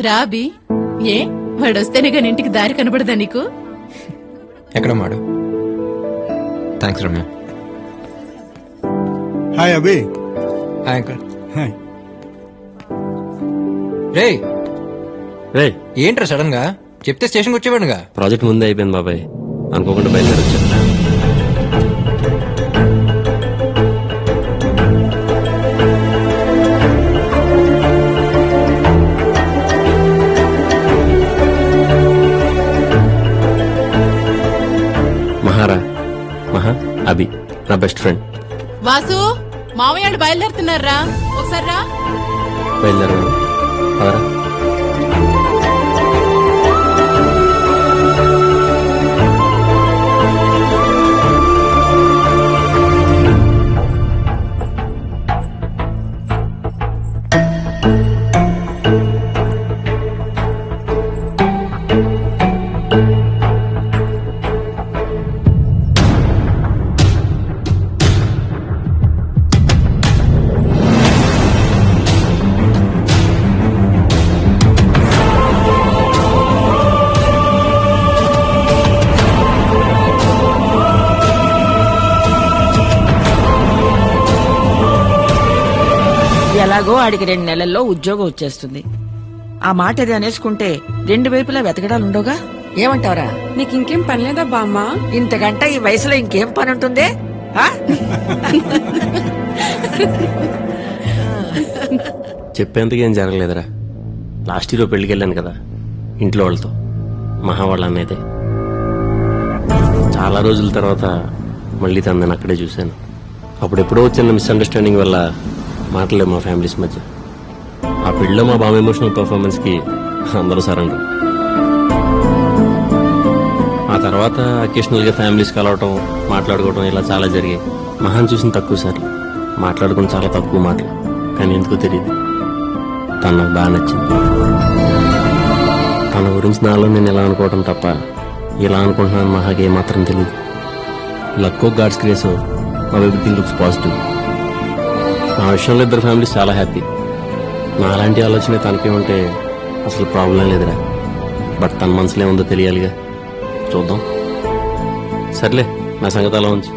Robbie ఏ వాడొస్తేనే గాని ఇంటికి దారి కనబడదా నీకు? ఎక్కడ మాడు? Thanks Ramya. Hi Abhi. Hi uncle. Hi. రే రే ఏంట్రా సడన్ గా చెప్తే స్టేషన్కి వచ్చేవాడుగా. ప్రాజెక్ట్ ముందే అయిపోయింది బాబాయ్, అనుకోకుండా బయలుదేరొచ్చా. మహా అభి నా బెస్ట్ ఫ్రెండ్. వాసు మామయ్య బయలుదేరుతున్నారా? ఒకసారి రా. బయలుదేరా. ఎలాగో ఆడికి 2 నెలల్లో ఉద్యోగం వచ్చేస్తుంది. ఆ మాట అది అనేసుకుంటే 2 వైపులా వెతకడాలుండవుగా. ఏమంటావరా? నీకు ఇంకేం పనిలేదా బామ్మ? ఇంతకంటే ఈ వయసులో ఇంకేం పని ఉంటుంది? చెప్పేందుకు ఏం జరగలేదురా. లాస్ట్ ఇయర్ పెళ్లికి వెళ్ళాను కదా ఇంట్లో వాళ్ళతో, మహా వాళ్ళ అన్నైతే. చాలా రోజుల తర్వాత మళ్ళీ తనని అక్కడే చూశాను. అప్పుడెప్పుడో వచ్చిన మిస్అండర్స్టాండింగ్ వల్ల మాటలేదు మా ఫ్యామిలీస్ మధ్య. ఆ పెళ్ళిలో మా బామ్మ ఎమోషనల్ పర్ఫార్మెన్స్ కి అందరూ సరెండర్. ఆ తర్వాత అకేషనల్ గా ఫ్యామిలీస్ కలవటం, మాట్లాడుకోవటం ఇలా చాలా జరిగాయి. మహాన్ చూసిన తక్కువ సార్లు, మాట్లాడుకుని చాలా తక్కువ మాటలు. కానీ ఎందుకో తెలియదు, తను నాకు బాగా నచ్చింది. తన గురించి నాలో నేను ఎలా అనుకోవటం తప్ప ఇలా అనుకుంటున్నాను మహాకి ఏమాత్రం తెలియదు. లక్కో God's grace now everything looks positive. నా విషయంలో ఇద్దరు ఫ్యామిలీస్ చాలా హ్యాపీ. నాలాంటి ఆలోచన తనకేముంటే అసలు ప్రాబ్లం లేదురా. బట్ తన మనసులో ఏముందో తెలియాలిగా. చూద్దాం. సర్లే, నా సంగతి అలా ఉంచు.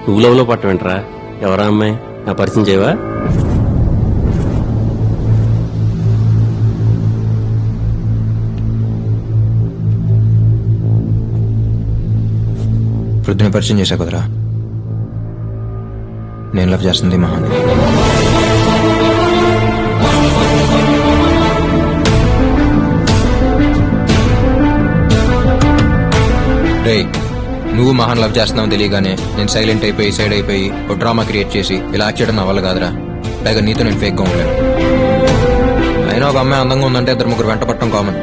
నువ్వు లవ్లో పట్టవేంట్రా? ఎవరా అమ్మాయి? నా పరిచయం చేయవా? వృద్ధిని పరిచయం చేశా కుదరా. నేను లవ్ చేస్తుంది మహాన్. రే, నువ్వు మహాన్ లవ్ చేస్తున్నావు తెలియగానే నేను సైలెంట్ అయిపోయి సైడ్ అయిపోయి ఒక డ్రామా క్రియేట్ చేసి ఇలా యాక్ట్ చేయడం నా వల్ల కాదురా. పైగా నీతో నేను ఫేక్గా ఉండలేను. అయినా ఒక అమ్మాయి అందంగా ఉందంటే 2-3 వెంట పట్టడం కామన్.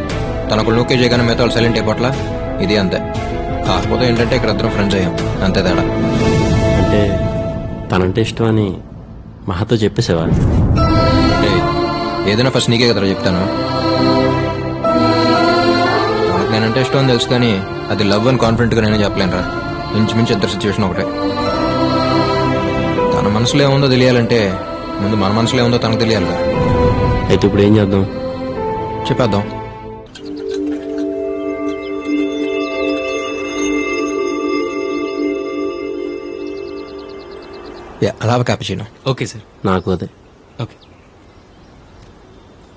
తనకు నూకే చేయగానే మిగతా వాళ్ళు సైలెంట్ అయిపోట్లా. ఇది అంతే. కాకపోతే ఏంటంటే ఇక్కడ 2 ఫ్రెండ్స్ అయ్యాం, అంతే తేడా. అంటే తనంటే ఇష్టం అని మహాతో చెప్పేసేవా? ఏదైనా ఫస్ట్ నీకే కదరా చెప్తాను. తనకు నేనంటే ఇష్టం అని తెలుసు, కానీ అది లవ్ అని కాన్ఫిడెంట్ గా నేనే చెప్పలేనురా. ఇంచుమించు ఇద్దరు సిచ్యువేషన్ ఒకటే. తన మనసులో ఏముందో తెలియాలంటే ముందు మన మనసులో ఏముందో తనకు తెలియాలిగా. అయితే ఇప్పుడు ఏం చేద్దాం? చెప్పేద్దాం. అలా క్యాపుచినో. Okay sir. నాకు అదే. Okay.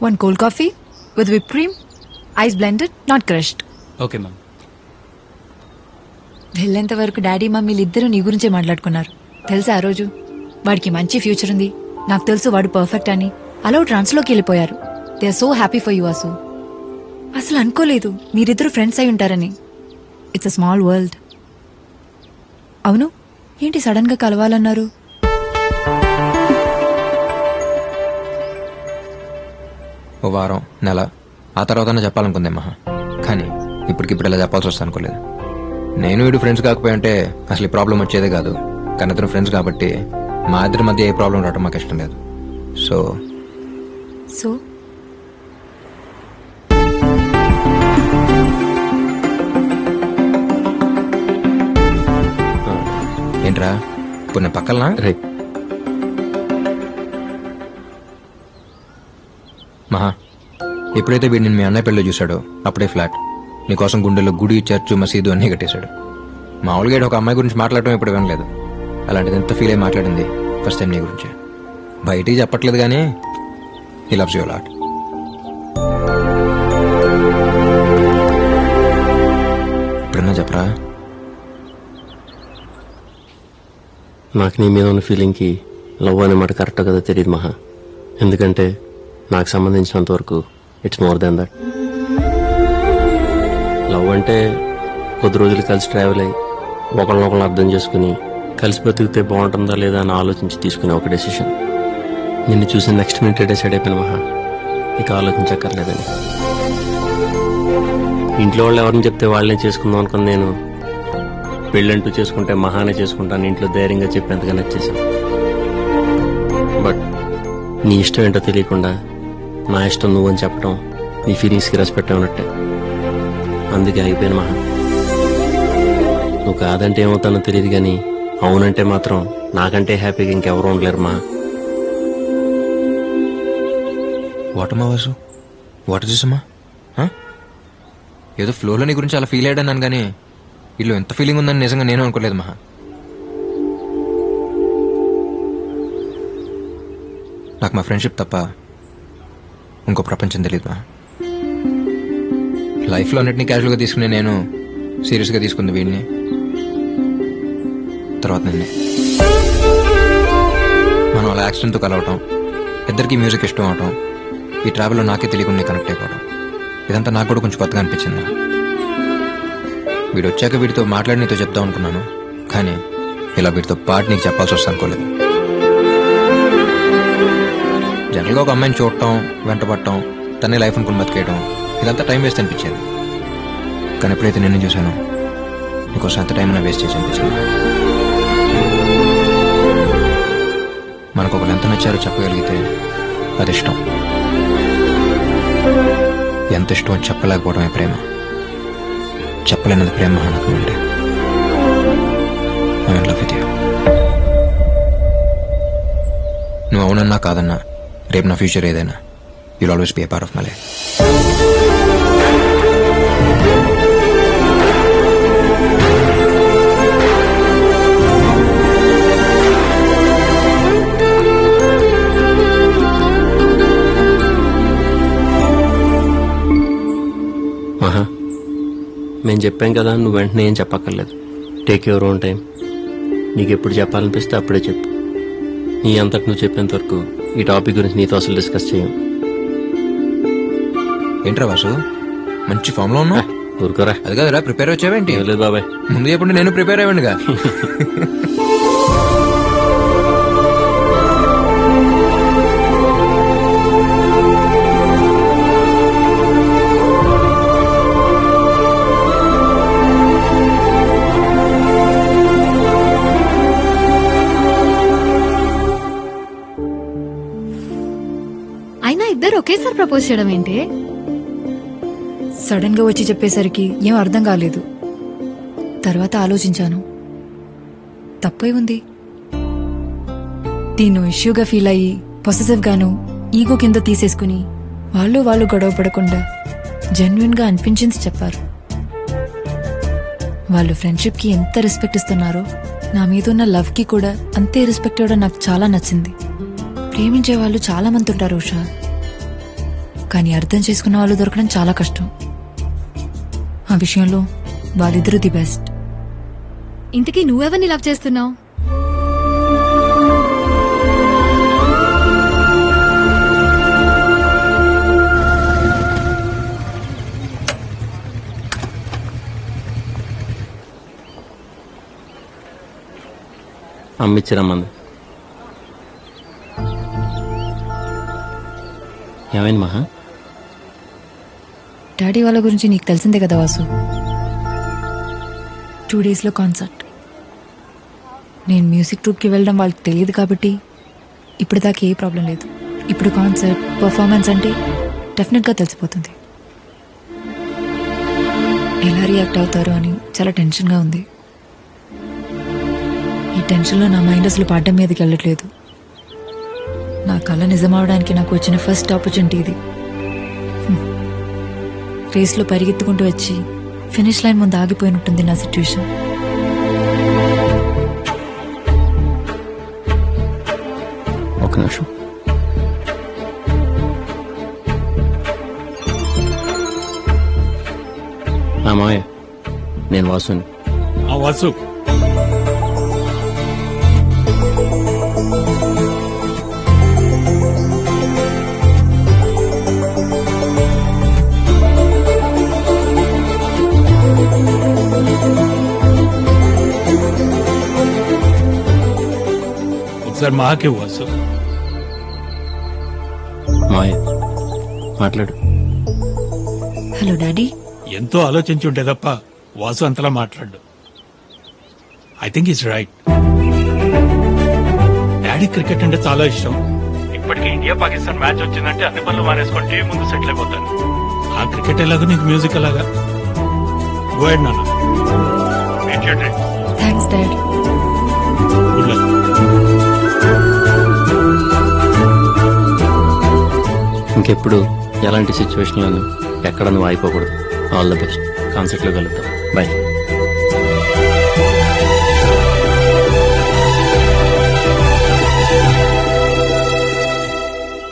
1 cold coffee with whipped cream, ice blended, not crushed. Okay ma'am. వెళ్ళేంత వరకు డాడీ మమ్మీలు ఇద్దరు నీ గురించే మాట్లాడుకున్నారు. తెలుసా ఆ రోజు? వాడికి మంచి ఫ్యూచర్ ఉంది, నాకు తెలుసు వాడు పర్ఫెక్ట్ అని. అలా ట్రాన్స్లోకి వెళ్ళిపోయారు. They are so happy for you Asu. అసలు అనుకోలేదు మీరిద్దరు ఫ్రెండ్స్ అయి ఉంటారని. It's a small world. అవును, ఏంటి సడన్ గా కలవాలన్నారు? ఓ వారం, నెల ఆ తర్వాత చెప్పాలనుకుందే మహా. కానీ ఇప్పటికిప్పుడు ఇలా చెప్పాల్సి వస్తా అనుకోలేదు. నేను వీడు ఫ్రెండ్స్ కాకపోయి అంటే అసలు ఈ ప్రాబ్లం వచ్చేదే కాదు. కానీ ఇద్దరు ఫ్రెండ్స్ కాబట్టి మా ఇద్దరి మధ్య ఏ ప్రాబ్లం రావడం మాకు ఇష్టం లేదు. సో సో ఏంట్రా ఇప్పుడు నేను పక్కన రైట్. మహా ఎప్పుడైతే వీడు నేను మీ అన్నయ్య పెళ్ళిలో చూశాడో అప్పుడే ఫ్లాట్. నీకోసం గుండెల్లో గుడి, చర్చు, మసీదు అన్నీ కట్టేశాడు. మామూలుగా ఈడు ఒక అమ్మాయి గురించి మాట్లాడటం ఇప్పుడు వినలేదు. అలాంటిది ఎంత ఫీల్ అయి మాట్లాడింది ఫస్ట్ టైం నీ గురించి. బయటికి చెప్పట్లేదు కానీ హీ లవ్స్ యు లాట్. ఇప్పుడన్నా చెప్పరా? నాకు నీ మీద ఉన్న ఫీలింగ్కి లవ్ అనే మాట కరెక్ట్ కదా తెలియదు మహా. ఎందుకంటే నాకు సంబంధించినంత వరకు it's more than that. Love అంటే కొద్ది రోజులు కలిసి ట్రావెల్ అయ్యి ఒకరినొకరిని అర్థం చేసుకుని కలిసి బతికితే బాగుంటుందా లేదా అని ఆలోచించి తీసుకునే ఒక డెసిషన్. నిన్ను చూసిన నెక్స్ట్ మినిట్ డిసైడ్ అయిపోయిన మహా, ఇక ఆలోచించక్కర్లేదని. ఇంట్లో వాళ్ళు ఎవరిని చెప్తే వాళ్ళనే చేసుకుందాం అనుకుని నేను పెళ్ళంటూ చేసుకుంటే మహానే చేసుకుంటాను ఇంట్లో ధైర్యంగా చెప్పేంతగా నచ్చేసాను. బట్ నీ ఇష్టం ఏంటో తెలియకుండా నా ఇష్టం నువ్వని చెప్పడం నీ ఫీలింగ్స్కి రెస్పెక్ట్ ఉన్నట్టే. అందుకే అయిపోయాను మహా. నువ్వు కాదంటే ఏమవుతానో తెలియదు కానీ అవునంటే మాత్రం నాకంటే హ్యాపీగా ఇంకెవరు ఉండలేరు మా. వాటమ్మా వాసు, వాటర్ చూసమ్మా. ఏదో ఫ్లోలో నీ గురించి అలా ఫీల్ అయ్యాడన్నాను కానీ వీళ్ళు ఎంత ఫీలింగ్ ఉందని నిజంగా నేను అనుకోలేదు మహా. నాకు మా ఫ్రెండ్షిప్ తప్ప ఇంకో ప్రపంచం తెలియదు మహా. లైఫ్లో అన్నిటినీ క్యాజువల్గా తీసుకునే నేను సీరియస్గా తీసుకుంది వీడిని, తర్వాత నిన్నే. మనం అలా యాక్సిడెంట్తో కలవటం, ఇద్దరికి మ్యూజిక్ ఇష్టం అవటం, ఈ ట్రావెల్లో నాకే తెలియకుండా కనెక్ట్ అయిపోవడం, ఇదంతా నాకు కూడా కొంచెం కొత్తగా అనిపించింది. వీడు వచ్చాక వీడితో మాట్లాడి నీతో చెప్తాం అనుకున్నాను, కానీ ఇలా వీడితో పాటు నీకు చెప్పాల్సి వస్తుంది అనుకోలేదు. జనరల్గా ఒక అమ్మాయిని చూడటం, వెంటపడటం, తనే లైఫ్ అనుకుని బతికేయడం, ఇదంతా టైం వేస్ట్ అనిపించేది. కానీ ఎప్పుడైతే నిన్ను చూశానో నీకోసం అంత టైం వేస్ట్ చేసి అనిపించింది. మనకు ఒకరు ఎంత నచ్చారో చెప్పగలిగితే అది ఇష్టం. ఎంత ఇష్టం అని చెప్పలేకపోవడమే ప్రేమ. చెప్పలేనది ప్రేమ నాకు అంటే. I love with you. నువ్వు అవునన్నా కాదన్నా రేపు నా ఫ్యూచర్ ఏదైనా you'll always be A part of my life. మహా, మేము చెప్పాం కదా, నువ్వు వెంటనే ఏం చెప్పక్కర్లేదు. Take your own time. నీకు ఎప్పుడు చెప్పాలనిపిస్తే అప్పుడే చెప్పు. నీ అంతకు నువ్వు చెప్పేంత వరకు ఈ టాపిక్ గురించి నీతో అసలు డిస్కస్ చేయం. ఏంట్రా వాసు, మంచి ఫామ్ లో ఉన్నా? ఊరుకోరా. అది కదరా ప్రిపేర్ వచ్చావేంటి? లేదు బాబాయ్, ముందు చెప్పండి, నేను ప్రిపేర్ అయ్యండిగా. అయినా ఇద్దరు ఒకేసారి ప్రపోజ్ చేయడం ఏంటి? సడన్ గా వచ్చి చెప్పేసరికి ఏం అర్థం కాలేదు. తర్వాత ఆలోచించాను, తప్పే ఉంది. దీన్ని ఇష్యూగా ఫీల్ అయ్యి పొసెసివ్ గాను ఈగో కింద తీసేసుకుని వాళ్ళు గొడవ పడకుండా జెన్యున్ గా అనిపించింది చెప్పారు. వాళ్ళు ఫ్రెండ్షిప్ కి ఎంత రెస్పెక్ట్ ఇస్తున్నారో నా మీద ఉన్న లవ్ కి కూడా అంతే రెస్పెక్ట్ ఇవ్వడం నాకు చాలా నచ్చింది. ప్రేమించే వాళ్ళు చాలా మంది ఉంటారు ఉషా, కానీ అర్థం చేసుకున్న వాళ్ళు దొరకడం చాలా కష్టం. ఆ విషయంలో వాళ్ళిద్దరూ ది బెస్ట్. ఇంతకీ నువ్వెవరిని లవ్ చేస్తున్నావు? అమ్మిచ్చిరమ్మంది. ఏమైంది మహా? డాడీ వాళ్ళ గురించి నీకు తెలిసిందే కదా వాసు. 2 days లో కాన్సర్ట్. నేను మ్యూజిక్ ట్రూప్కి వెళ్ళడం వాళ్ళకి తెలియదు కాబట్టి ఇప్పటిదాకా ఏ ప్రాబ్లం లేదు. ఇప్పుడు కాన్సర్ట్ పర్ఫార్మెన్స్ అంటే డెఫినెట్గా తెలిసిపోతుంది. ఎలా రియాక్ట్ అవుతారో అని చాలా టెన్షన్గా ఉంది. ఈ టెన్షన్లో నా మైండ్ అసలు పాడడం మీదకి వెళ్ళట్లేదు. నా కళ నిజమవడానికి నాకు వచ్చిన ఫస్ట్ ఆపర్చునిటీ ఇది. రేస్లో పరిగెత్తుకుంటూ వచ్చి ఫినిష్ లైన్ ముందు ఆగిపోయినట్టుంది నా సిచ్యువేషన్. ఒక నిమిషం. మామయ్య, నేను వాసుని. వాసు, ఒకసారి మాకే వాసు. మామయ్య మాట్లాడు. Hello daddy. ఎంతో ఆలోచించి ఉంటే తప్ప వాసు అంతలా మాట్లాడు. I think is right. Daddy cricket అంటే చాలా ఇష్టం. ఇప్పటికే ఇండియా పాకిస్తాన్ మ్యాచ్ వచ్చిందంటే అన్ని పనులు మానేసుకుంటే ముందు సెటిల్ అయిపోతాను. ఆ క్రికెట్ ఎలాగో నీకు మ్యూజిక్ ఎలాగా. గో హెడ్ నాన్న. Thanks dad. Good luck. ఇంకెప్పుడు ఎలాంటి సిచ్యువేషన్లోనూ ఎక్కడ నువ్వు ఆగిపోకూడదు. All the best. కాన్సర్ట్లో కలుద్దాం. బాయ్.